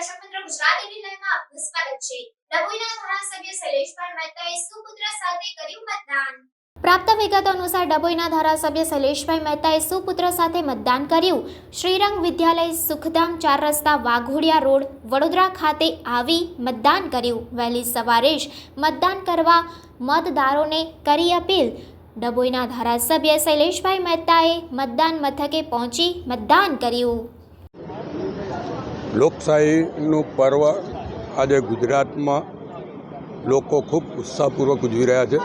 દર્શક મિત્રો, ગુજરાતી નિર્ણયમાં આપનું સ્વાગત છે। ડભોઈના ધારાસભ્ય શૈલેષભાઈ મહેતાએ સુપુત્ર સાથે કર્યું મતદાન। પ્રાપ્ત વિગતો અનુસાર ડભોઈના ધારાસભ્ય શૈલેષભાઈ મહેતાએ સુપુત્ર સાથે મતદાન કર્યું। શ્રીરંગ વિદ્યાલય સુખધામ 4 રસ્તા વાઘોડિયા રોડ વડોદરા ખાતે આવી મતદાન કર્યું। વહેલી સવારે જ મતદાન કરવા મતદારોને કરી અપીલ। ડભોઈના ધારાસભ્ય શૈલેષભાઈ મહેતાએ મતદાન મથકે પહોંચી મતદાન કર્યું। લોકશાહીનું પર્વ આજે ગુજરાતમાં લોકો ખૂબ ઉત્સાહપૂર્વક ઉજવી રહ્યા છે।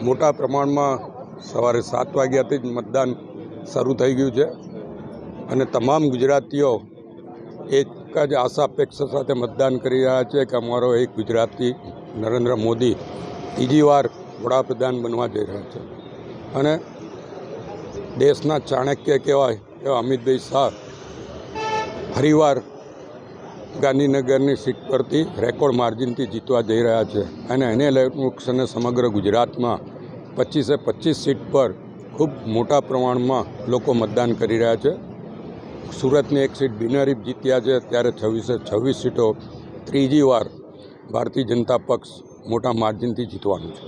મોટા પ્રમાણમાં સવારે 7 વાગ્યાથી જ મતદાન શરૂ થઈ ગયું છે અને તમામ ગુજરાતીઓ એક જ આશા અપેક્ષા સાથે મતદાન કરી રહ્યા છે કે અમારો એક ગુજરાતી નરેન્દ્ર મોદી ત્રીજી વાર વડાપ્રધાન બનવા જઈ રહ્યા છે અને દેશના ચાણક્ય કહેવાય એવા અમિતભાઈ શાહ ફરીવાર ગાંધીનગરની સીટ પરથી રેકોર્ડ માર્જિનથી જીતવા જઈ રહ્યા છે અને એને લઈને સમગ્ર ગુજરાતમાં 25 સીટ પર ખૂબ મોટા પ્રમાણમાં લોકો મતદાન કરી રહ્યા છે। સુરતની એક સીટ બિનહરીફ જીત્યા છે, ત્યારે 26 સીટો ત્રીજી વાર ભારતીય જનતા પક્ષ મોટા માર્જિનથી જીતવાનું છે।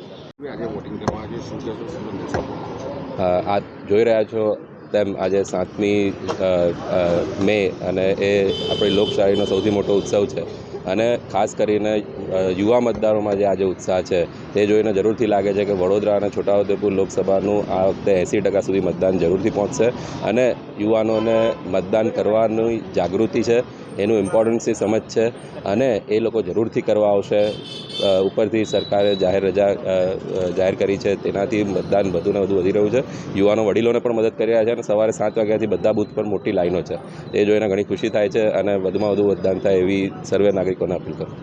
આ જોઈ રહ્યા છો તેમ આજે 7મી મે અને એ આપણી લોકશાહીનો સૌથી મોટો ઉત્સવ છે અને ખાસ કરીને યુવા મતદારોમાં જે આજે ઉત્સાહ છે તે જોઈને જરૂરથી લાગે છે કે વડોદરા અને છોટાઉદેપુર લોકસભાનું આ વખતે 80% સુધી મતદાન જરૂરથી પહોંચશે અને યુવાનોને મતદાન કરવાની જાગૃતિ છે, એનું ઇમ્પોર્ટન્સની સમજ છે અને એ લોકો જરૂરથી કરવા આવશે। ઉપરથી સરકારે જાહેર રજા જાહેર કરી છે, તેનાથી મતદાન વધુને વધુ વધી રહ્યું છે। યુવાનો વડીલોને પણ મદદ કરી રહ્યા છે અને સવારે 7 વાગ્યાથી બધા બૂથ પર મોટી લાઈનો છે, એ જોઈને ઘણી ખુશી થાય છે અને વધુમાં વધુ મતદાન થાય એવી સર્વે નાગરિકોને અપીલ કરું।